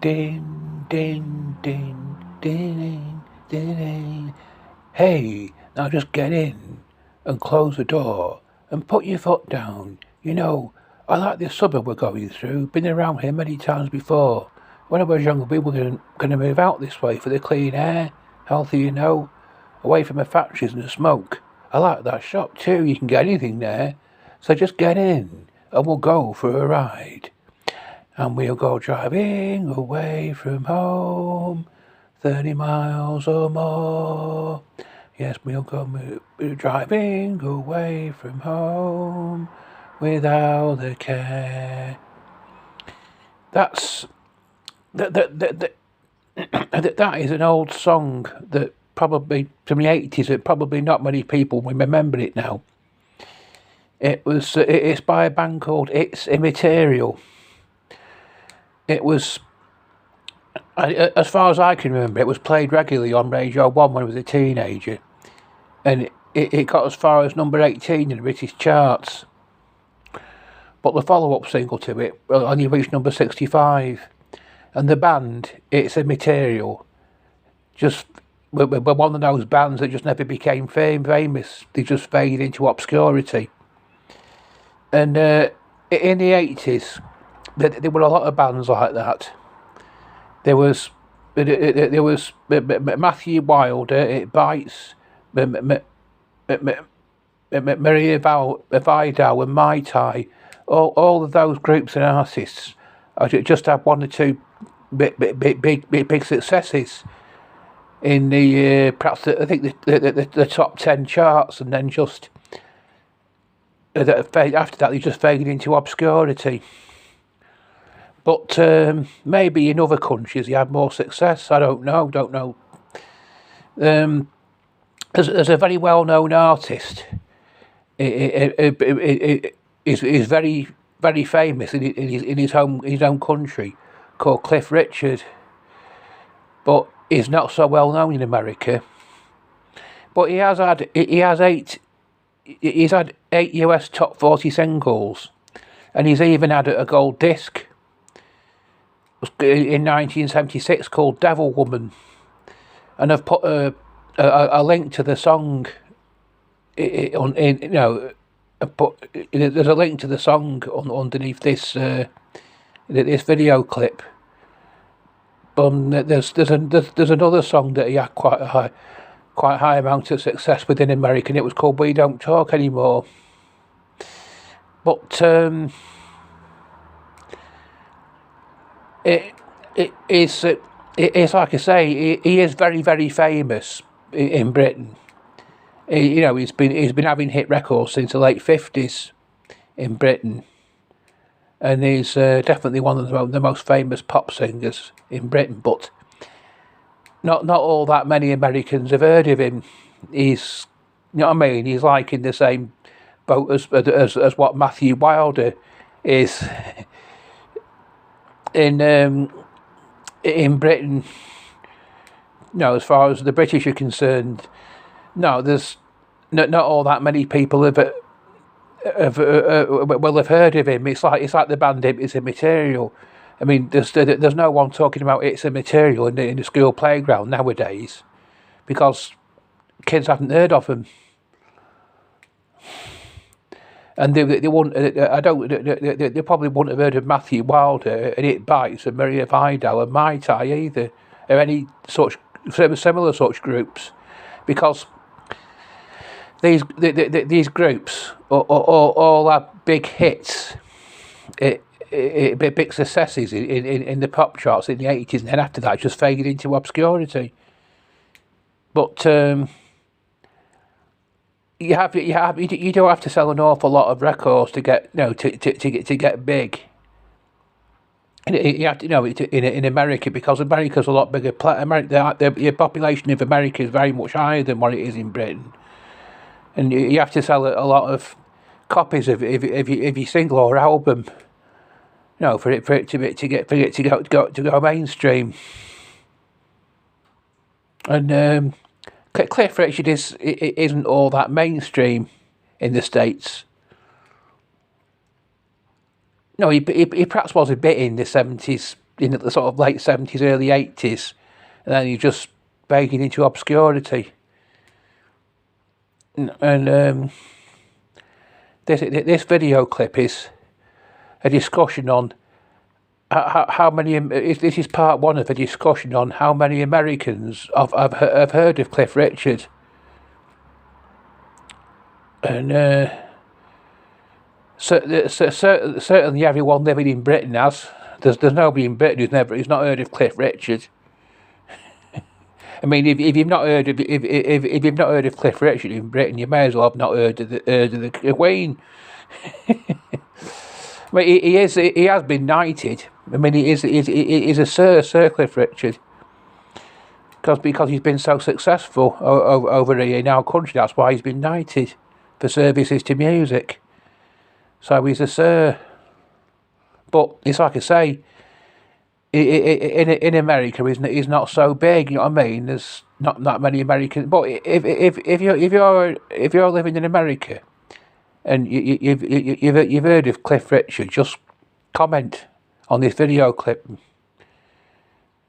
Din, din, din, din, din, din. Hey, now just get in and close the door and put your foot down. You know, I like this suburb we're going through. Been around here many times before. When I was younger, we were going to move out this way for the clean air, healthy, you know, away from the factories and the smoke. I like that shop too. You can get anything there. So just get in and we'll go for a ride. And we'll go driving away from home, 30 miles or more. Yes, we'll go driving away from home without a care. That's that is an old song that probably from the 80s. That probably not many people will remember it now. It's by a band called It's Immaterial. It was, as far as I can remember, it was played regularly on Radio 1 when I was a teenager. And it got as far as number 18 in the British charts. But the follow-up single to it only reached number 65. And the band, It's Immaterial, just were one of those bands that just never became famous. They just faded into obscurity. And in the 80s, there were a lot of bands like that. There was Matthew Wilder, It Bites, Maria Vidal and Mai Tai. All of those groups and artists just had one or two big successes in the perhaps I think the top 10 charts, and then just after that they just faded into obscurity. But maybe in other countries he had more success. I don't know. As a very well-known artist, is very very famous in his own country, called Cliff Richard. But he's not so well known in America. But he has had eight US top 40 singles, and he's even had a gold disc in 1976 called Devil Woman, and I've put a link to the song there's a link to the song underneath this video clip. But there's another song that he had quite a high amount of success with in America, and it was called We Don't Talk Anymore. But it's like I say, he is very very famous in Britain. He's been having hit records since the late 50s in Britain, and he's definitely one of the most famous pop singers in Britain. But not all that many Americans have heard of him. He's, you know what I mean? He's like in the same boat as what Matthew Wilder is in Britain. No, as far as the British are concerned, no, there's not all that many people have heard of him. It's like the band It's Immaterial. I mean, there's no one talking about It's Immaterial in the school playground nowadays, because kids haven't heard of him, and they won't. They probably wouldn't have heard of Matthew Wilder and It Bites and Maria Vidal and Mai Tai either, or any such similar such groups, because these groups all have big hits, big successes in the pop charts in the 80s, and then after that just faded into obscurity. But you don't have to sell an awful lot of records to get to get big. And you have to in America, because America's a lot bigger. The population of America is very much higher than what it is in Britain, and you have to sell a lot of copies of your single or album, for it to go mainstream. And Cliff Richard isn't all that mainstream in the States. No, he perhaps was a bit in the 70s, in the sort of late 70s, early 80s, and then he's just fading into obscurity. And this video clip is a discussion on how many. This is part one of a discussion on how many Americans have heard of Cliff Richard. And certainly everyone living in Britain has. There's nobody in Britain who's not heard of Cliff Richard. I mean, if you've not heard of if you've not heard of Cliff Richard in Britain, you may as well have not heard of the Queen. I mean, he has been knighted. I mean, he is a Sir Cliff Richard, because he's been so successful over here in our country. That's why he's been knighted for services to music. So he's a Sir. But it's like I say, in America, he's not so big. You know what I mean? There's not that many Americans. But if you're living in America and you've heard of Cliff Richard, just comment on this video clip.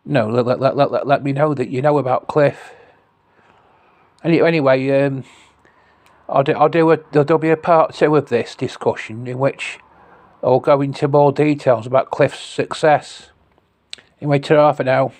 No, let me know that you know about Cliff. Anyway, there'll be a part 2 of this discussion in which I'll go into more details about Cliff's success. Anyway, ta-ra for now.